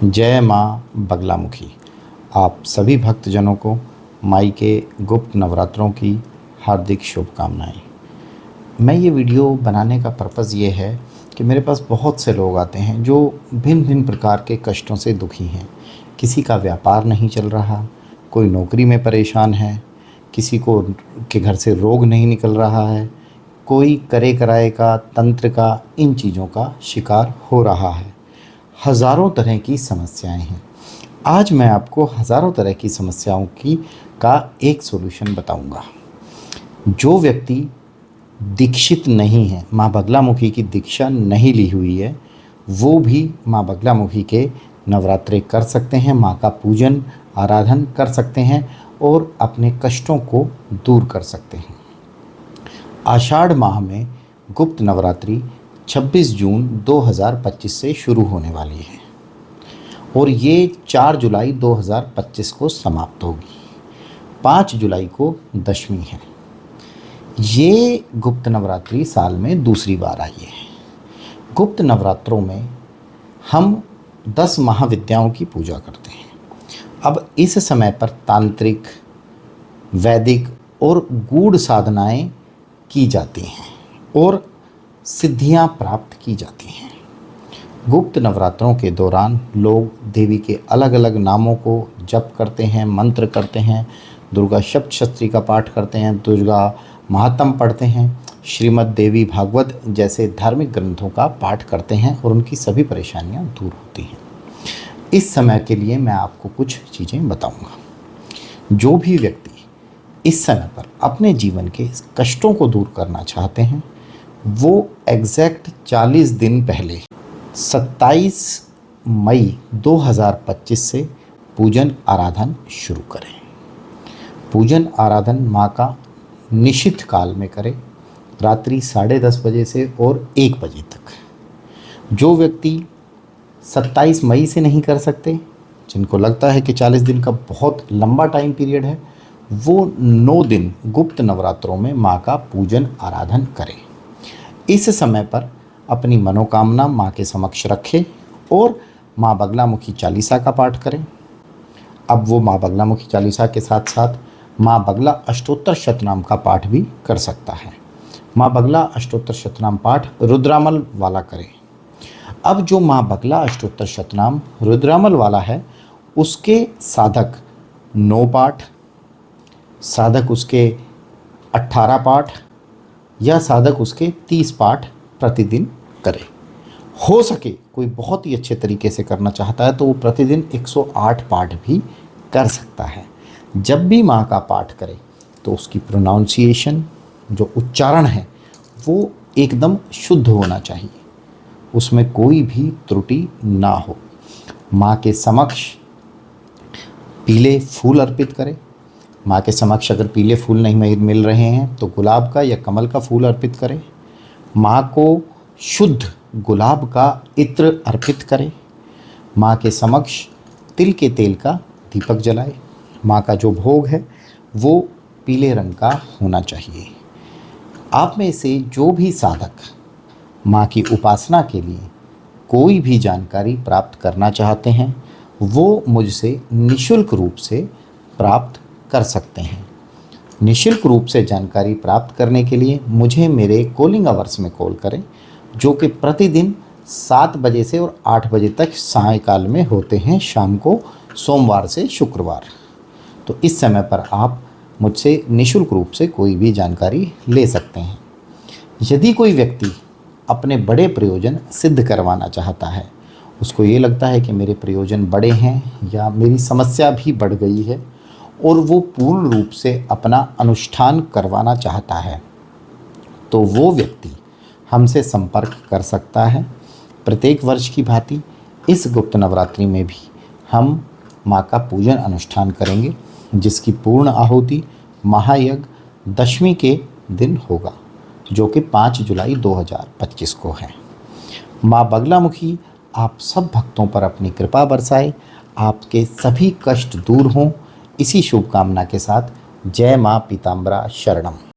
जय माँ बगलामुखी। आप सभी भक्तजनों को माई के गुप्त नवरात्रों की हार्दिक शुभकामनाएं। मैं ये वीडियो बनाने का पर्पज़ ये है कि मेरे पास बहुत से लोग आते हैं जो भिन्न भिन्न प्रकार के कष्टों से दुखी हैं। किसी का व्यापार नहीं चल रहा, कोई नौकरी में परेशान है, किसी को के घर से रोग नहीं निकल रहा है, कोई करे कराए का, तंत्र का, इन चीज़ों का शिकार हो रहा है। हज़ारों तरह की समस्याएं हैं। आज मैं आपको हज़ारों तरह की समस्याओं का एक सॉल्यूशन बताऊंगा। जो व्यक्ति दीक्षित नहीं है, माँ बगलामुखी की दीक्षा नहीं ली हुई है, वो भी माँ बगलामुखी के नवरात्रे कर सकते हैं, माँ का पूजन आराधन कर सकते हैं और अपने कष्टों को दूर कर सकते हैं। आषाढ़ माह में गुप्त नवरात्रि 26 जून 2025 से शुरू होने वाली है और ये 4 जुलाई 2025 को समाप्त होगी। 5 जुलाई को दशमी है। ये गुप्त नवरात्रि साल में दूसरी बार आई है। गुप्त नवरात्रों में हम 10 महाविद्याओं की पूजा करते हैं। अब इस समय पर तांत्रिक, वैदिक और गूढ़ साधनाएं की जाती हैं और सिद्धियां प्राप्त की जाती हैं। गुप्त नवरात्रों के दौरान लोग देवी के अलग अलग नामों को जप करते हैं, मंत्र करते हैं, दुर्गा सप्तशती का पाठ करते हैं, दुर्गा महात्म पढ़ते हैं, श्रीमद् देवी भागवत जैसे धार्मिक ग्रंथों का पाठ करते हैं और उनकी सभी परेशानियां दूर होती हैं। इस समय के लिए मैं आपको कुछ चीज़ें बताऊंगा। जो भी व्यक्ति इस समय पर अपने जीवन के कष्टों को दूर करना चाहते हैं, वो एग्जैक्ट 40 दिन पहले 27 मई 2025 से पूजन आराधन शुरू करें। पूजन आराधन माँ का निशित काल में करें, रात्रि 10:30 बजे से और 1 बजे तक। जो व्यक्ति 27 मई से नहीं कर सकते, जिनको लगता है कि 40 दिन का बहुत लंबा टाइम पीरियड है, वो 9 दिन गुप्त नवरात्रों में माँ का पूजन आराधन करें। इस समय पर अपनी मनोकामना माँ के समक्ष रखें और माँ बगलामुखी चालीसा का पाठ करें। अब वो माँ बगलामुखी चालीसा के साथ साथ माँ बगला अष्टोत्तर शतनाम का पाठ भी कर सकता है। माँ बगला अष्टोत्तर शतनाम पाठ रुद्रामल वाला करें। अब जो माँ बगला अष्टोत्तर शतनाम रुद्रामल वाला है, उसके साधक 9 पाठ, साधक उसके 18 पाठ या साधक उसके 30 पाठ प्रतिदिन करे। हो सके कोई बहुत ही अच्छे तरीके से करना चाहता है तो वो प्रतिदिन 108 पाठ भी कर सकता है। जब भी माँ का पाठ करे तो उसकी प्रोनाउंसिएशन, जो उच्चारण है, वो एकदम शुद्ध होना चाहिए, उसमें कोई भी त्रुटि ना हो। माँ के समक्ष पीले फूल अर्पित करें। माँ के समक्ष अगर पीले फूल नहीं मिल रहे हैं तो गुलाब का या कमल का फूल अर्पित करें। माँ को शुद्ध गुलाब का इत्र अर्पित करें। माँ के समक्ष तिल के तेल का दीपक जलाएं। माँ का जो भोग है वो पीले रंग का होना चाहिए। आप में से जो भी साधक माँ की उपासना के लिए कोई भी जानकारी प्राप्त करना चाहते हैं, वो मुझसे निःशुल्क रूप से प्राप्त कर सकते हैं। निःशुल्क रूप से जानकारी प्राप्त करने के लिए मुझे मेरे कॉलिंग आवर्स में कॉल करें, जो कि प्रतिदिन 7 बजे से और 8 बजे तक सायंकाल में होते हैं, शाम को, सोमवार से शुक्रवार। तो इस समय पर आप मुझसे निःशुल्क रूप से कोई भी जानकारी ले सकते हैं। यदि कोई व्यक्ति अपने बड़े प्रयोजन सिद्ध करवाना चाहता है, उसको ये लगता है कि मेरे प्रयोजन बड़े हैं या मेरी समस्या भी बढ़ गई है और वो पूर्ण रूप से अपना अनुष्ठान करवाना चाहता है, तो वो व्यक्ति हमसे संपर्क कर सकता है। प्रत्येक वर्ष की भांति इस गुप्त नवरात्रि में भी हम माँ का पूजन अनुष्ठान करेंगे, जिसकी पूर्ण आहुति महायज्ञ दशमी के दिन होगा, जो कि 5 जुलाई 2025 को है। माँ बगलामुखी आप सब भक्तों पर अपनी कृपा बरसाए, आपके सभी कष्ट दूर हों। इसी शुभकामना के साथ जय माँ पीताम्बरा शरणम।